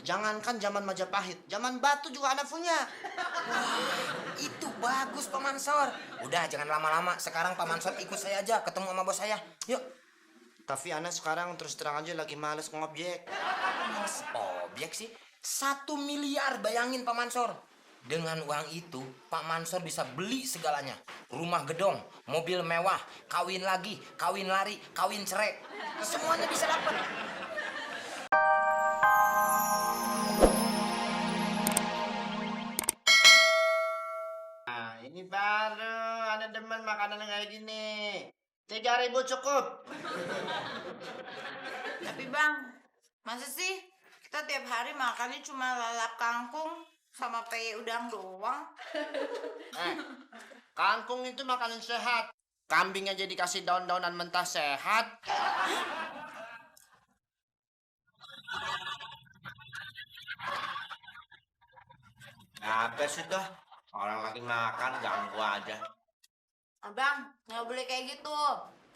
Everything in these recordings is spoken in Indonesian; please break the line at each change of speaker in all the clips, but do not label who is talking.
Jangankan zaman Majapahit, zaman batu juga anak punya.
Itu bagus Pak Mansor. Udah jangan lama-lama. Sekarang Pak Mansor ikut saya aja ketemu sama bos saya. Yuk.
Tapi anak sekarang terus terang aja lagi males ngobjek.
Mas objek sih 1 miliar, bayangin Pak Mansor. Dengan uang itu Pak Mansor bisa beli segalanya. Rumah gedong, mobil mewah, kawin lagi, kawin lari, kawin cerai. Semuanya bisa dapat.
Nah, ini baru anak demen makanan yang kayak gini. 3.000 cukup.
Tapi Bang, masa sih kita tiap hari makannya cuma lalap kangkung sama peye udang doang?
Kangkung itu makanan sehat. Kambing aja dikasih daun-daunan mentah sehat. Apa sih tuh? Orang lagi makan ganggu aja.
Abang, nggak boleh kayak gitu.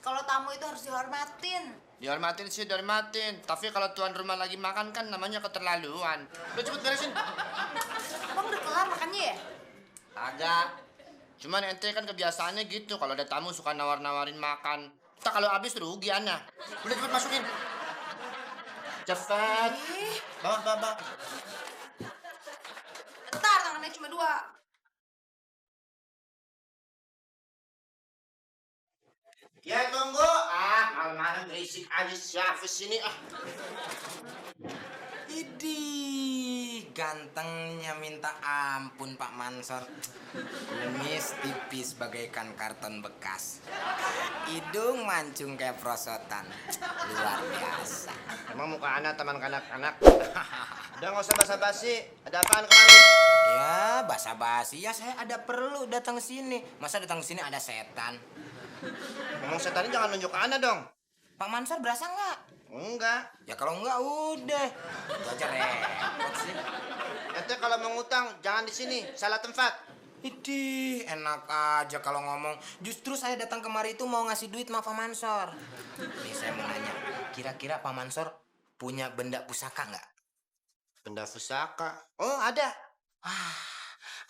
Kalau tamu itu harus dihormatin.
Dihormatin sih, dihormatin. Tapi kalau tuan rumah lagi makan kan namanya keterlaluan. Udah cepet beresin.
Abang udah kelar makannya ya?
Agak. Cuman ente kan kebiasaannya gitu. Kalau ada tamu suka nawar-nawarin makan. Entah kalau habis rugi anak. Udah cepet masukin. Cepet. Bawa.
Bentar, tangannya cuma 2.
Ya tunggu. Malam-malam berisik aja siapa sini
Idih, gantengnya minta ampun Pak Mansor. Lemis tipis bagaikan karton bekas. Hidung mancung kayak prosotan. Luar biasa.
Emang muka anak teman kanak-kanak. Udah nggak usah basa-basi. Ada apaan kemarin?
Ya, basa-basi. Ya saya ada perlu datang sini. Masa datang sini ada setan?
Ngomong setan ini jangan nunjuk ke anak dong.
Pak Mansor berasa nggak?
Enggak.
Ya kalau nggak udah. Itu aja repot sih.
Ente kalau mau ngutang jangan di sini, salah tempat.
Idih, enak aja kalau ngomong. Justru saya datang kemari itu mau ngasih duit sama Pak Mansor. Nih saya mau nanya, kira-kira Pak Mansor punya benda pusaka nggak?
Benda pusaka. Oh ada.
Wah,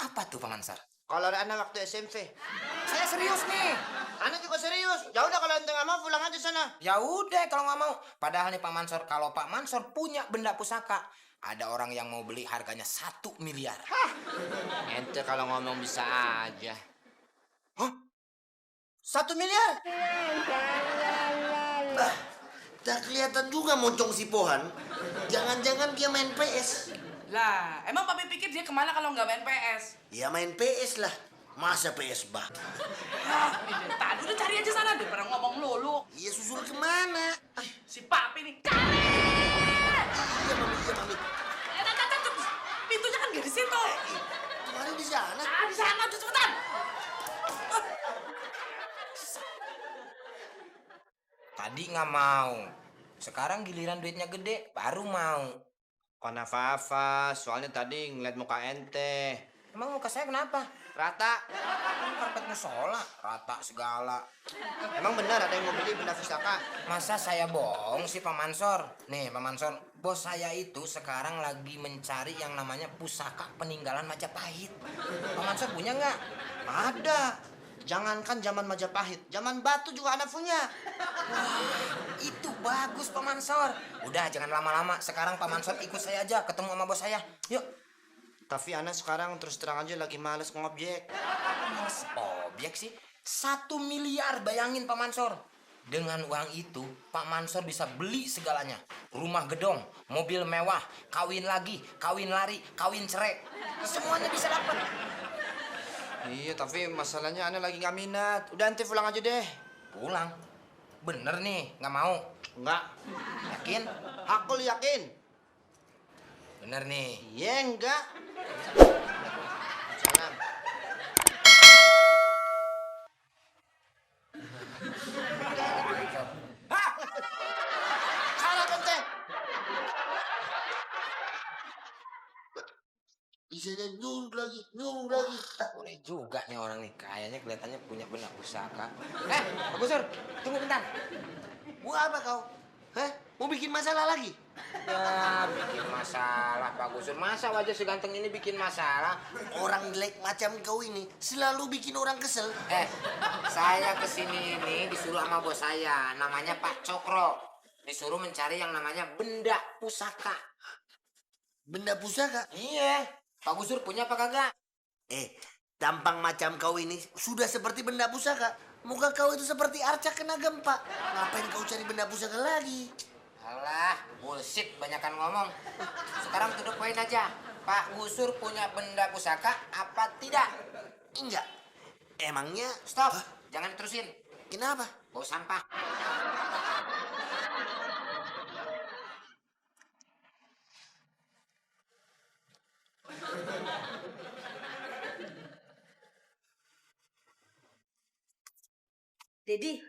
apa tuh Pak Mansor?
Kalau ada anak waktu SMP.
Saya serius nih.
Anak juga serius. Ya udah kalau ente nggak mau pulang aja sana.
Ya udah kalau nggak mau. Padahal nih Pak Mansor, kalau Pak Mansor punya benda pusaka, ada orang yang mau beli harganya 1 miliar.
Ente kalau ngomong bisa aja. Hah? 1 miliar? Bah, tak kelihatan juga moncong si Pohan. Jangan-jangan dia main PS.
Lah, emang papi pikir dia kemana kalau nggak main PS?
Ya main PS lah. Masa PS bah?
Tadi udah cari aja sana deh, pernah ngomong lulu.
Iya susul kemana?
Si papi nih, cari!
Iya mami.
Pintunya kan nggak di situ.
Kemarin di sana.
Di sana, udah cepetan.
Tadi nggak mau. Sekarang giliran duitnya gede, baru mau.
Apa-apa, soalnya tadi ngeliat muka ente.
Emang muka saya kenapa?
Rata.
Karpet musola, rata segala.
Emang benar ada yang mau beli benda pusaka?
Masa saya bohong sih Pak Mansor? Nih Pak Mansor, bos saya itu sekarang lagi mencari yang namanya pusaka peninggalan Majapahit. Pak Mansor punya nggak?
Ada. Jangankan zaman Majapahit, zaman batu juga anak punya.
Itu bagus Pak Mansor. Udah jangan lama-lama. Sekarang Pak Mansor ikut saya aja ketemu sama bos saya. Yuk.
Tapi anak sekarang terus terang aja lagi males ngobjek.
Mas objek sih 1 miliar, bayangin Pak Mansor. Dengan uang itu Pak Mansor bisa beli segalanya. Rumah gedong, mobil mewah, kawin lagi, kawin lari, kawin cerai. Semuanya bisa dapat.
Iya, tapi masalahnya anak lagi nggak minat. Udah ente pulang aja deh.
Pulang. Bener nih, nggak mau.
Enggak.
Yakin?
Aku yakin.
Bener nih.
Iya enggak. Salam. Salah ente. Bisa nyung lagi.
Boleh juga nih orang nih. Kayaknya kelihatannya punya benda pusaka. Pak Gusur, tunggu bentar.
Buat apa kau? Hah?
Mau bikin masalah lagi?
Ya, bikin masalah Pak Gusur. Masa wajah seganteng ini bikin masalah?
Orang jelek macam kau ini selalu bikin orang kesel.
Saya kesini ini disuruh sama bos saya, namanya Pak Cokro. Disuruh mencari yang namanya benda pusaka.
Benda pusaka?
Iya, Pak Gusur punya apa kagak?
Tampang macam kau ini sudah seperti benda pusaka. Muka kau itu seperti arca kena gempa. Ngapain kau cari benda pusaka lagi?
Alah, bullshit, banyakan ngomong. Sekarang to the point aja. Pak Gusur punya benda pusaka apa tidak?
Enggak. Emangnya?
Stop, jangan terusin.
Kenapa?
Bau sampah.
Dedi,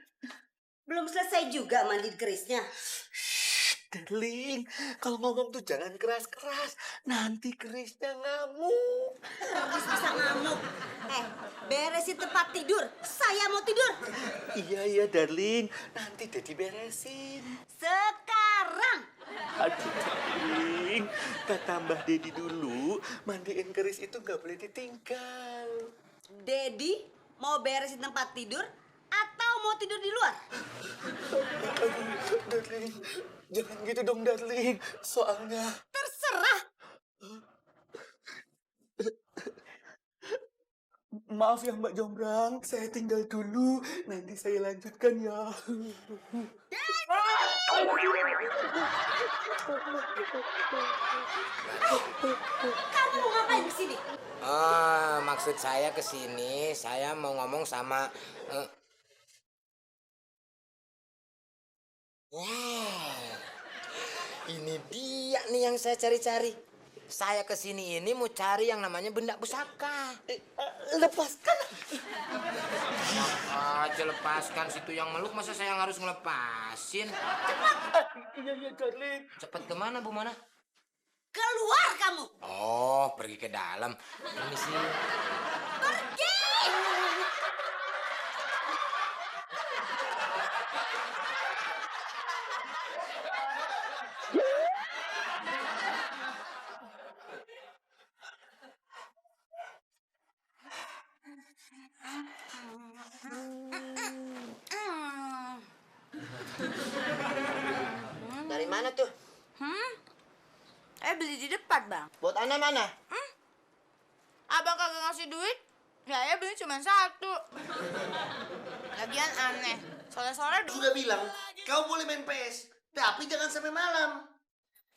belum selesai juga mandi kerisnya.
Darling, kalau ngomong tuh jangan keras-keras. Nanti kerisnya ngamuk.
Keris bisa ngamuk. Beresin tempat tidur. Saya mau tidur.
Iya, darling. Nanti Dedi beresin.
Sekarang.
Aduh, darling. Kata Mbah Dedi dulu, mandiin keris itu nggak boleh ditinggal.
Dedi mau beresin tempat tidur atau mau tidur di luar?
Aduh, darling. Jangan gitu dong, darling. Soalnya...
Terserah.
Maaf ya Mbak Jombrang, saya tinggal dulu. Nanti saya lanjutkan ya.
Kamu mau ngapain di sini?
Maksud saya kesini, saya mau ngomong sama... Wah, ini dia nih yang saya cari-cari. Saya kesini ini mau cari yang namanya benda pusaka.
Lepaskan.
Aja lepaskan, situ yang meluk, masa saya yang harus ngelepasin?
Iya, darling.
Cepet kemana, Bu Mona?
Keluar kamu.
Oh, pergi ke dalam. Permisi.
Pergi.
Dari mana tuh?
Beli di depan, Bang.
Buat Ana mana?
Abang kagak ngasih duit, saya beli cuma satu. Lagian aneh, sore-sore
Sudah bilang, kau boleh main PS, tapi jangan sampai malam.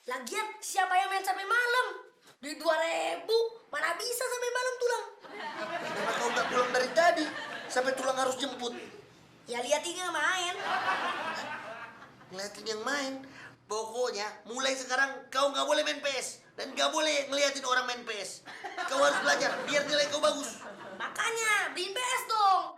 Lagian siapa yang main sampai malam? Di 2.000, mana bisa sampai malam tulang?
Kenapa kau nggak pulang dari tadi? Sampai tulang harus jemput.
Ya lihat ini main.
Ngeliatin yang main. Pokoknya mulai sekarang kau nggak boleh main PS. Dan nggak boleh ngeliatin orang main PS. Kau harus belajar biar nilai kau bagus.
Makanya beliin PS dong.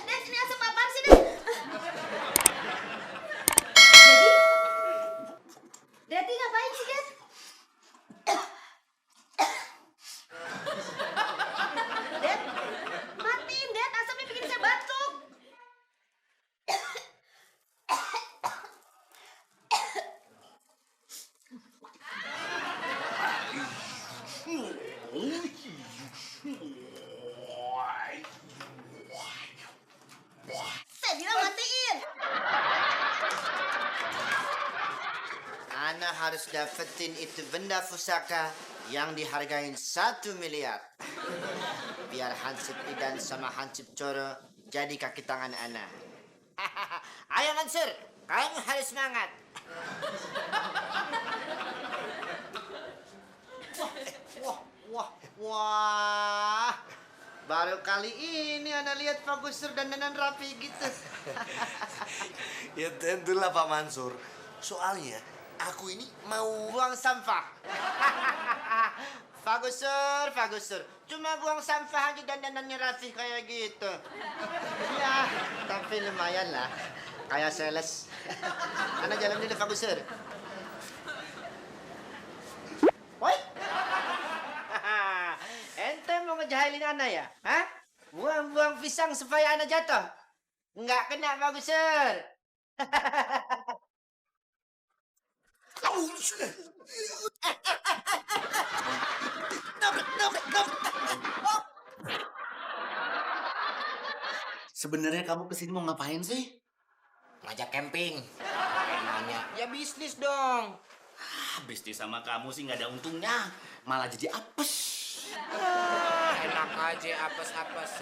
Dad, ini asap apaan sih, Dad? Daddy ngapain sih, Dad? Dad, matiin, Dad. Asapnya bikin saya batuk. Saya bilang matiin.
Ana harus dapetin itu benda pusaka yang dihargain 1 miliar. Biar Hansip Idan sama Hansip Coro jadi kaki tangan Ana. Ayo Mansur, kamu harus semangat. Wah. Baru kali ini Ana lihat Pak Gusur dandanan rapi gitu.
Ya tentulah Pak Mansur. Soalnya aku ini mau...
Buang sampah. Pak Gusur. Cuma buang sampah aja dandanannya rapi kayak gitu. Ya, tapi lumayan lah. kayak sales. Ana jalan dulu Pak Gusur. Woi. Ente mau ngejahilin Ana ya? Hah? Buang-buang pisang supaya Ana jatuh? Enggak kena Pak Gusur.
Sebenarnya kamu kesini mau ngapain sih?
Ngajak camping. Kayak nanya, ya bisnis dong.
Bisnis sama kamu sih nggak ada untungnya. Malah jadi apes.
Enak aja apes-apes.